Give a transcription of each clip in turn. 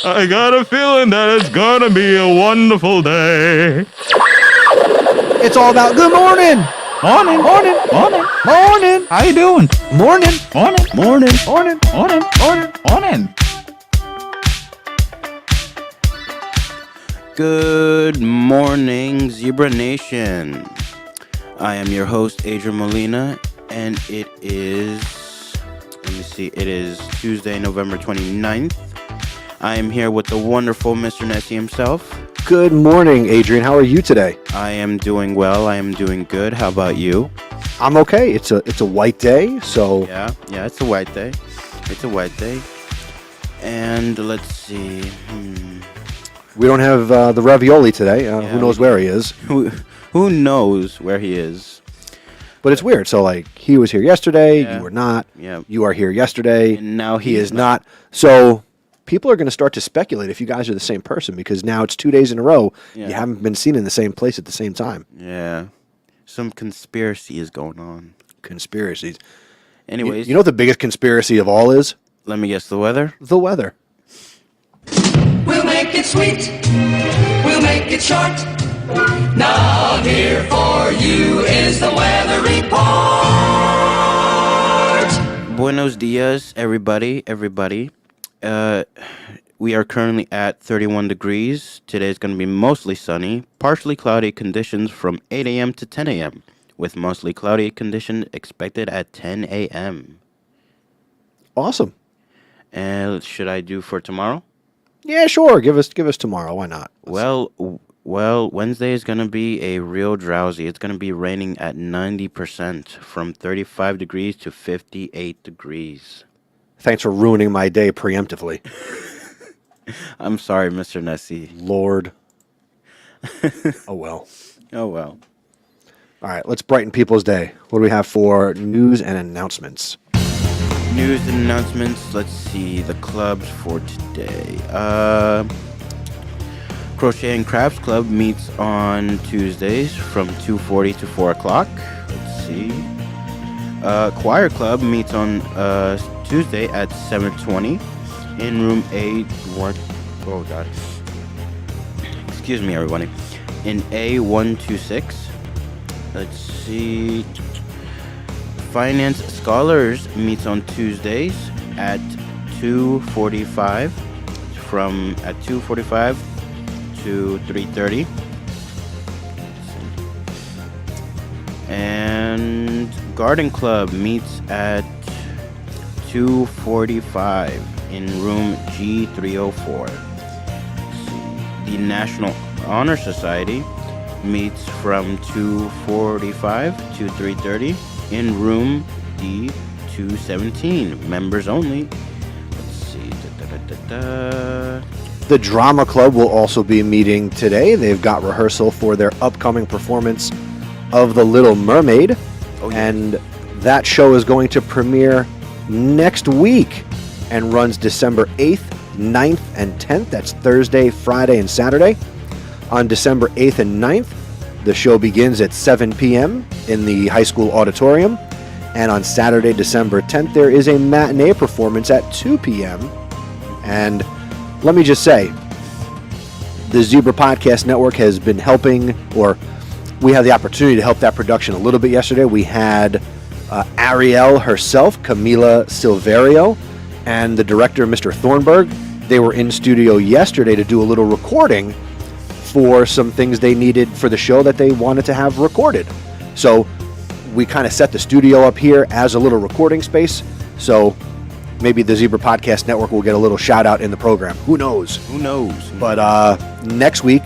I got a feeling that it's gonna be a wonderful day. It's all about good morning. Morning. Morning. How you doing? Morning. Morning. Good morning, Zebra Nation. I am your host, Adrian Molina, and it is Tuesday, November 29th. I am here with the wonderful Mr. Nessie himself. Good morning, Adrian. How are you today? I am doing well. I am doing good. How about you? I'm okay. It's a white day, so Yeah, it's a white day. And let's see. we don't have the ravioli today. Who knows where he is? Who knows where he is? But it's weird. So, like, he was here yesterday. Yeah. You were not. Yeah. You are here yesterday. And now he is not. So people are going to start to speculate if you guys are the same person, because now it's 2 days in a row you haven't been seen in the same place at the same time. Yeah. Some conspiracy is going on. Conspiracies. Anyways. You know what the biggest conspiracy of all is? Let me guess the weather. The weather. We'll make it sweet. We'll make it short. Now here for you is the weather report. Buenos dias, everybody. We are currently at 31 degrees. Today's going to be mostly sunny, partially cloudy conditions from 8 a.m. to 10 a.m., with mostly cloudy conditions expected at 10 a.m. Awesome. And should I do for tomorrow? Yeah, sure. Give us tomorrow. Why not? Well, Wednesday is going to be a real drowsy. It's going to be raining at 90% from 35 degrees to 58 degrees. Thanks for ruining my day preemptively. I'm sorry, Mr. Nessie. Lord. Oh, well. Oh, well. All right, let's brighten people's day. What do we have for news and announcements? News and announcements. Let's see the clubs for today. Crochet and Crafts Club meets on Tuesdays from 2:40 to 4 o'clock. Let's see. Choir Club meets on Tuesday at 7:20 in room A1. Oh God. Excuse me, everybody. In A126. Let's see. Finance Scholars meets on Tuesdays at 2:45 to 3:30. And Garden Club meets at 2:45 in room G304. The National Honor Society meets from 2:45 to 3:30 in room D217. Members only. Let's see. The Drama Club will also be meeting today. They've got rehearsal for their upcoming performance of The Little Mermaid. Oh, yes. And that show is going to premiere next week and runs December 8th, 9th, and 10th. That's Thursday, Friday, and Saturday. On December 8th and 9th, the show begins at 7 p.m. in the high school auditorium. And on Saturday, December 10th, there is a matinee performance at 2 p.m. And let me just say, the Zebra Podcast Network has been helping, or we had the opportunity to help that production a little bit yesterday. We had Ariel herself, Camila Silverio, and the director, Mr. Thornburg. They were in studio yesterday to do a little recording for some things they needed for the show that they wanted to have recorded. So we kind of set the studio up here as a little recording space. So maybe the Zebra Podcast Network will get a little shout out in the program. Who knows? But next week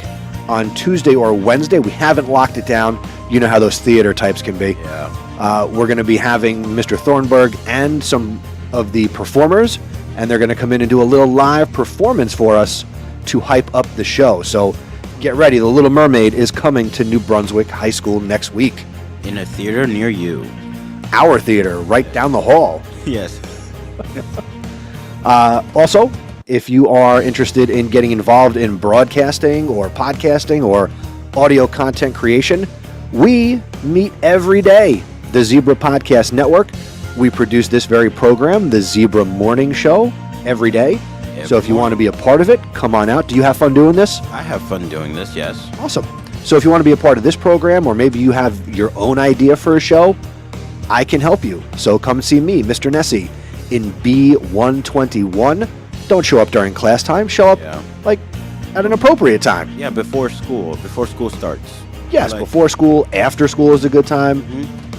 on Tuesday or Wednesday, we haven't locked it down. You know how those theater types can be. Yeah. We're going to be having Mr. Thornburg and some of the performers, and they're going to come in and do a little live performance for us to hype up the show. So get ready. The Little Mermaid is coming to New Brunswick High School next week. In a theater near you. Our theater, right down the hall. Yes. Also, if you are interested in getting involved in broadcasting or podcasting or audio content creation, we meet every day. The Zebra Podcast Network. We produce this very program, the Zebra Morning Show, every day. So if you want to be a part of it, come on out. Do you have fun doing this? I have fun doing this, yes. Awesome. So if you want to be a part of this program, or maybe you have your own idea for a show, I can help you. So come see me, Mr. Nessie, in B121. Don't show up during class time. Show up like at an appropriate time. Yeah, before school starts. Yes, before school, after school is a good time,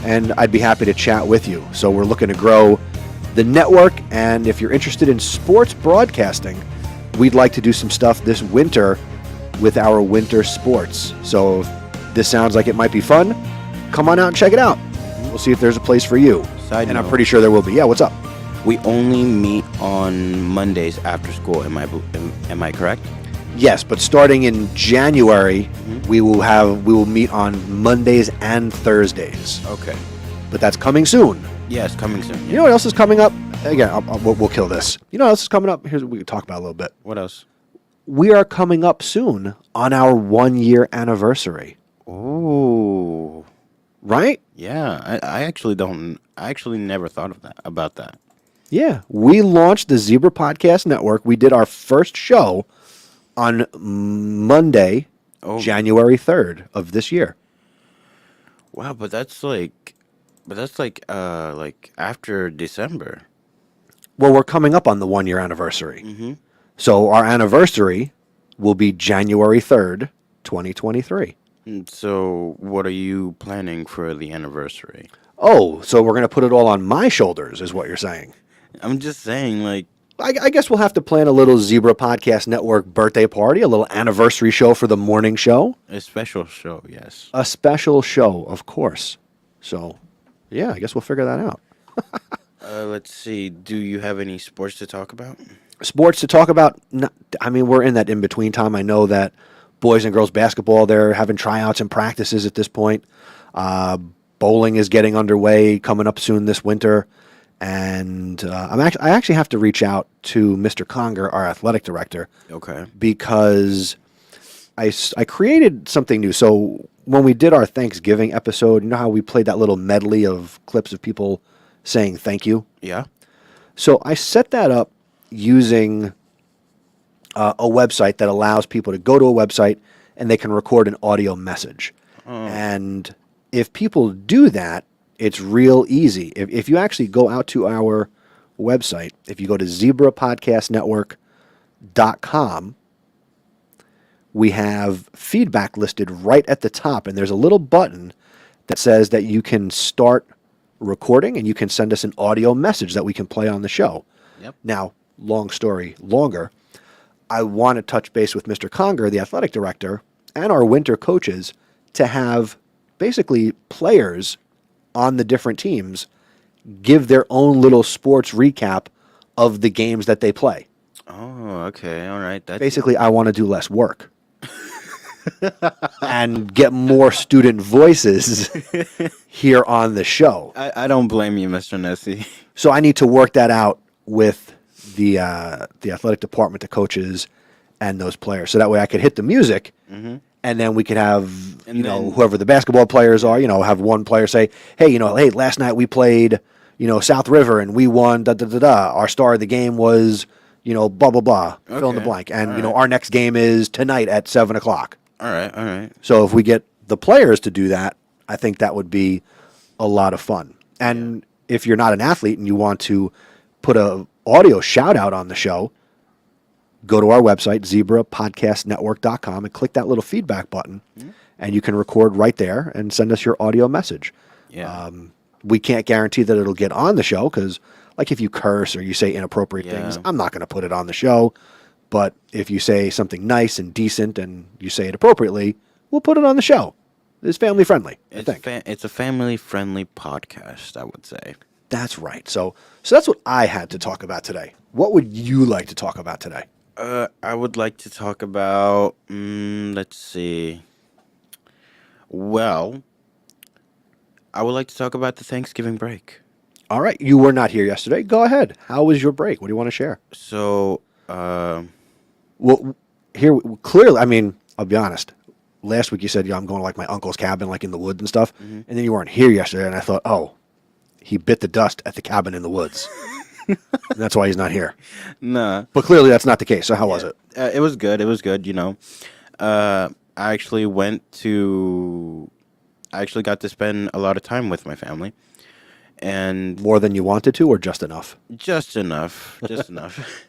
and I'd be happy to chat with you. So we're looking to grow the network, and if you're interested in sports broadcasting, we'd like to do some stuff this winter with our winter sports. So if this sounds like it might be fun, come on out and check it out. We'll see if there's a place for you. Side and note, I'm pretty sure there will be. Yeah, what's up? we only meet on Mondays after school. Am I correct? Yes, but starting in January, we will meet on Mondays and Thursdays. Okay. But that's coming soon. Yes, coming soon. You know what else is coming up? Again, we'll kill this. You know what else is coming up? Here's what we can talk about a little bit. What else? We are coming up soon on our 1-year anniversary. Ooh. Right? Yeah, I actually never thought about that. Yeah. We launched the Zebra Podcast Network. We did our first show on Monday, January 3rd of this year. Wow, but that's like after December. Well, we're coming up on the 1-year anniversary. So our anniversary will be January 3rd, 2023. So what are you planning for the anniversary? Oh, so we're going to put it all on my shoulders, is what you're saying. I'm just saying, like... I guess we'll have to plan a little Zebra Podcast Network birthday party, a little anniversary show for the morning show. A special show, yes. A special show, of course. So, yeah, I guess we'll figure that out. Let's see. Do you have any sports to talk about? Sports to talk about? We're in that in-between time. I know that boys and girls basketball, they're having tryouts and practices at this point. Bowling is getting underway, coming up soon this winter. And I actually have to reach out to Mr. Conger, our athletic director. Okay. Because I created something new. So when we did our Thanksgiving episode, you know how we played that little medley of clips of people saying thank you? Yeah. So I set that up using a website that allows people to go to a website and they can record an audio message. And if people do that, it's real easy. If you actually go out to our website, if you go to zebrapodcastnetwork.com, we have feedback listed right at the top, and there's a little button that says that you can start recording and you can send us an audio message that we can play on the show. Yep. Now, long story longer, I want to touch base with Mr. Conger, the athletic director, and our winter coaches to have basically players on the different teams give their own little sports recap of the games that they play. Oh, okay. All right. Basically, I want to do less work and get more student voices here on the show. I don't blame you, Mr. Nessie. So I need to work that out with the athletic department, the coaches, and those players. So that way I could hit the music, and then we could have, whoever the basketball players are, have one player say, hey, last night we played, South River and we won, da-da-da-da. Our star of the game was, blah, blah, blah, fill in the blank. And, our next game is tonight at 7 o'clock. All right. So if we get the players to do that, I think that would be a lot of fun. And if you're not an athlete and you want to put a audio shout out on the show, go to our website, zebrapodcastnetwork.com, and click that little feedback button, and you can record right there and send us your audio message. Yeah. We can't guarantee that it'll get on the show because, like, if you curse or you say inappropriate things, I'm not going to put it on the show. But if you say something nice and decent and you say it appropriately, we'll put it on the show. It's family friendly, I think. It's a family friendly podcast, I would say. That's right. So that's what I had to talk about today. What would you like to talk about today? I would like to talk about, let's see. Well, I would like to talk about the Thanksgiving break. All right. You were not here yesterday. Go ahead. How was your break? What do you want to share? So, well, here, clearly, I'll be honest. Last week you said, I'm going to like my uncle's cabin, like in the woods and stuff. And then you weren't here yesterday. And I thought, oh, he bit the dust at the cabin in the woods. That's why he's not here. Nah. But clearly that's not the case. So how was it? It was good. It was good, you know. I actually got to spend a lot of time with my family. And More than you wanted to, or just enough? just enough. Just enough.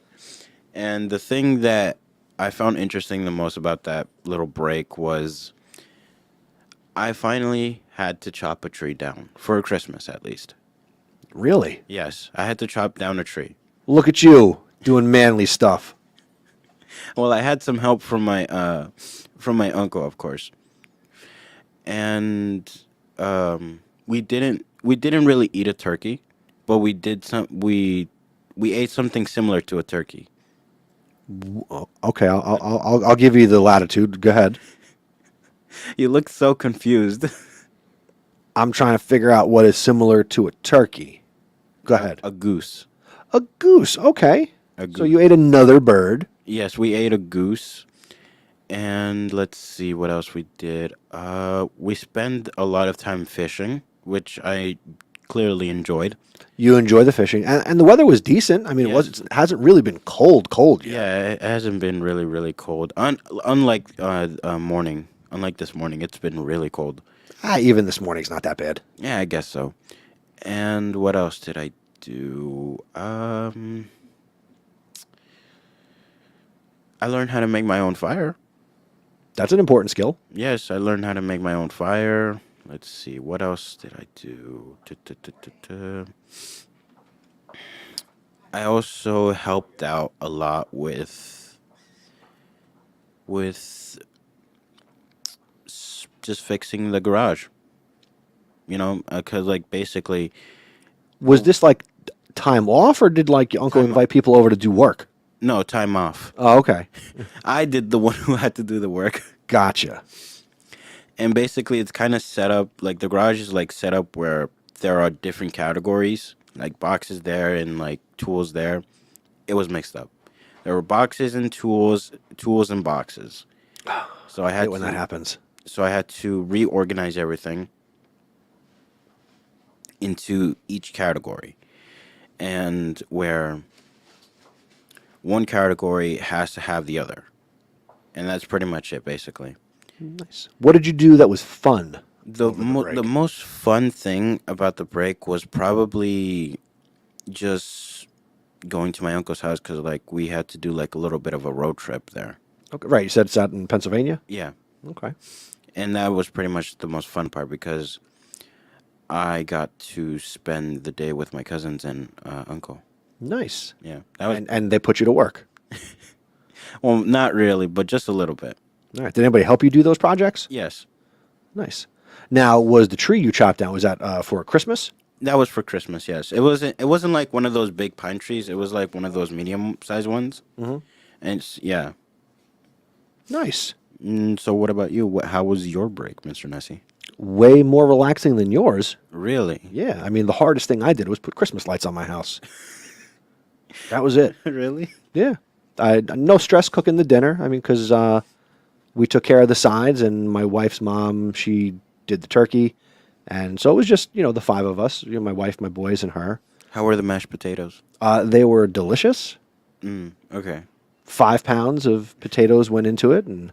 And the thing that I found interesting the most about that little break was I finally had to chop a tree down for Christmas, at least. Really? Yes, I had to chop down a tree. Look at you doing manly stuff. Well, I had some help from my uncle, of course, and we didn't really eat a turkey, but we ate something similar to a turkey. Okay, I'll give you the latitude. Go ahead. You look so confused. I'm trying to figure out what is similar to a turkey. Go ahead. A goose. A goose. Okay. A So goose. you ate another bird. Yes, we ate a goose, and let's see what else we did. We spent a lot of time fishing, which I clearly enjoyed. You enjoy the fishing, and the weather was decent. I mean, Yes. it hasn't really been cold yet. Yeah, it hasn't been really, really cold. Unlike this morning, it's been really cold. Even this morning's not that bad. Yeah, I guess so. And what else did I do? I learned how to make my own fire. That's an important skill. Yes, I learned how to make my own fire. Let's see, what else did I do? I also helped out a lot with just fixing the garage. You know, because like basically, Was this like time off, or did like your uncle Time invite people over to do work? no time off. Oh, okay. I did the one who had to do the work. Gotcha. And basically, it's kind of set up like the garage is like set up where there are different categories, like boxes there and like tools there. It was mixed up. There were boxes and tools and boxes. So I I had hate when that happens. So I had to reorganize everything into each category, and where one category has to have the other, and that's pretty much it, basically. Nice. What did you do that was fun? The Over the break. the most fun thing about the break was probably just going to my uncle's house because like we had to do like a little bit of a road trip there. Okay, right. You said it's out in Pennsylvania? Yeah, Okay. and that was pretty much the most fun part because I got to spend the day with my cousins and uncle. Nice. Yeah, that was And they put you to work. well, not really, but just a little bit. All right. Did anybody help you do those projects? Yes, Nice. Now, was the tree you chopped down, was that for Christmas? that was for Christmas. Yes, it wasn't like one of those big pine trees. It was like one of those medium-sized ones. Mhm. And yeah. Nice. So what about you? How was your break, Mr. Nessie? Way more relaxing than yours. Really? Yeah. I mean, the hardest thing I did was put Christmas lights on my house. That was it. Really? Yeah. No stress cooking the dinner. I mean, because we took care of the sides, and my wife's mom, she did the turkey. And so it was just, the five of us, my wife, my boys, and her. How were the mashed potatoes? They were delicious. Okay. 5 pounds of potatoes went into it, and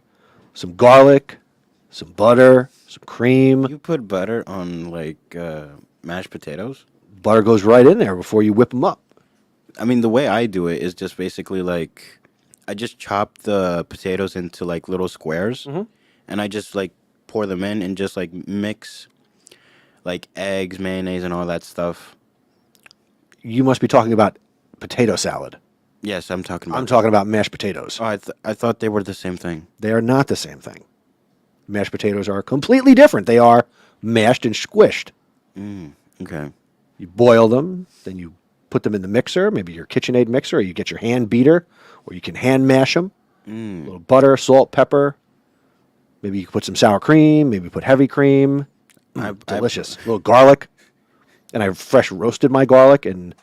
some garlic, some butter, some cream. You put butter on like mashed potatoes? Butter goes right in there before you whip them up. I mean, the way I do it is just basically like I just chop the potatoes into like little squares, and I just like pour them in and just like mix like eggs, mayonnaise, and all that stuff. You must be talking about potato salad. Yes, I'm talking about. I'm talking about mashed potatoes. Oh, I thought they were the same thing. They are not the same thing. Mashed potatoes are completely different. They are mashed and squished. Okay. You boil them, then you put them in the mixer, maybe your KitchenAid mixer, or you get your hand beater, or you can hand mash them. A little butter, salt, pepper. Maybe you can put some sour cream, maybe put heavy cream. Delicious. A little garlic. And I fresh roasted my garlic and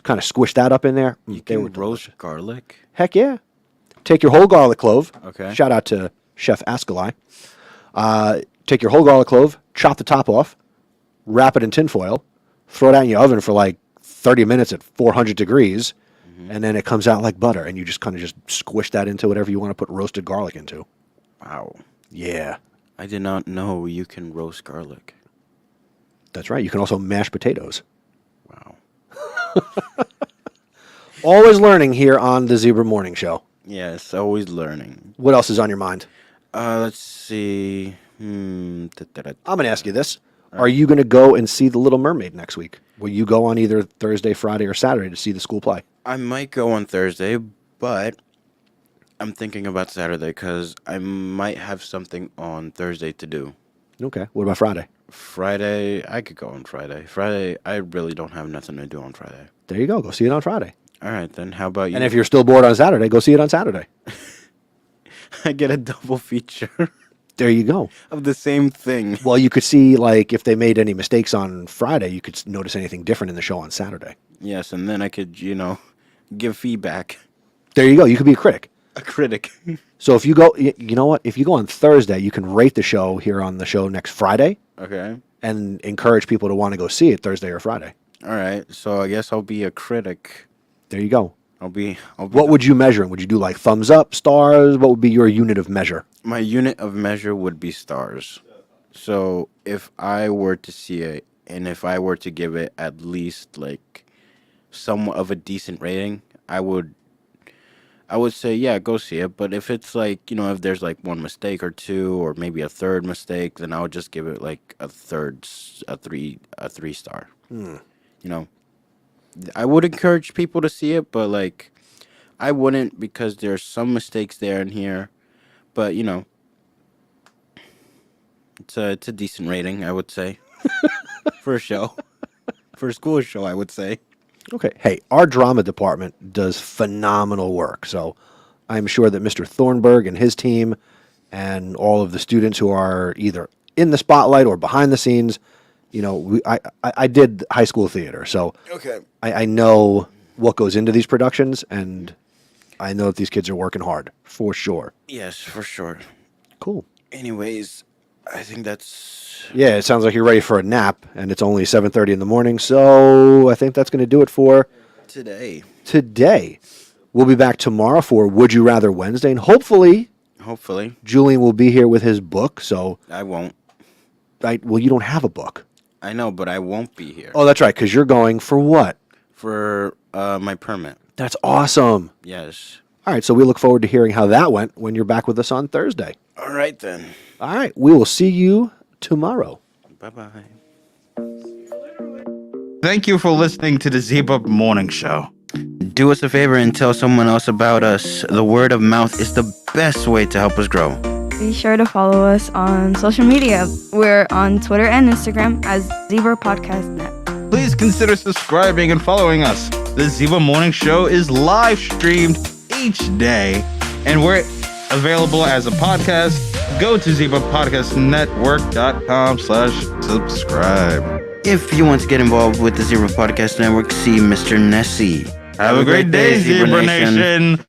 kind of squished that up in there. You They can were delicious. roast garlic. Heck yeah. Take your whole garlic clove. Okay. Shout out to Chef Ascalai. Take your whole garlic clove, chop the top off, wrap it in tinfoil, throw it out in your oven for like 30 minutes at 400 degrees, and then it comes out like butter, and you just kind of just squish that into whatever you want to put roasted garlic into. Wow. Yeah. I did not know you can roast garlic. That's right. You can also mash potatoes. Wow. Always learning here on the Zebra Morning Show. Yes, always learning. What else is on your mind? Let's see. I'm going to ask you this. Are you going to go and see The Little Mermaid next week? Will you go on either Thursday, Friday, or Saturday to see the school play? I might go on Thursday, but I'm thinking about Saturday because I might have something on Thursday to do. Okay. What about Friday? Friday, I could go on Friday. Friday, I really don't have nothing to do on Friday. There you go. Go see it on Friday. All right, then. How about you? And if you're still bored on Saturday, go see it on Saturday. I get a double feature There you go. of the same thing. Well, you could see, like, if they made any mistakes on Friday, you could notice anything different in the show on Saturday. Yes, and then I could, give feedback. There you go. You could be a critic. A critic. So if you go, you know what? If you go on Thursday, you can rate the show here on the show next Friday Okay. and encourage people to want to go see it Thursday or Friday. All right. So I guess I'll be a critic. There you go. I'll be What would you measure? Would you do like thumbs up, stars? What would be your unit of measure? My unit of measure would be stars. So if I were to see it and if I were to give it at least like somewhat of a decent rating, I would say, yeah, go see it. But if it's like, if there's like one mistake or two or maybe a third mistake, then I would just give it like a 3-star. I would encourage people to see it, but like I wouldn't because there's some mistakes there and here. But it's a decent rating, I would say, for a show, for a school show, I would say. Okay. Hey, our drama department does phenomenal work. So I'm sure that Mr. Thornburg and his team and all of the students who are either in the spotlight or behind the scenes, I did high school theater. So Okay. I know what goes into these productions, and I know that these kids are working hard, for sure. Yes, for sure. Cool. Anyways, I think that's... Yeah, it sounds like you're ready for a nap, and it's only 7:30 in the morning, so I think that's going to do it for today. We'll be back tomorrow for Would You Rather Wednesday, and hopefully Julian will be here with his book, so... I won't. Well, you don't have a book. I know, but I won't be here. Oh, that's right, because you're going for what? For my permit. That's awesome. Yes. All right, so we look forward to hearing how that went when you're back with us on Thursday. All right, then. All right, we will see you tomorrow. Bye-bye. Thank you for listening to the Zebra Morning Show. Do us a favor and tell someone else about us. The word of mouth is the best way to help us grow. Be sure to follow us on social media. We're on Twitter and Instagram as Zebra Podcast Net. Please consider subscribing and following us. The Zebra Morning Show is live streamed each day, and we're available as a podcast. Go to zebrapodcastnetwork.com/subscribe. If you want to get involved with the Zebra Podcast Network, see Mr. Nessie. Have a great day, Zebra Nation.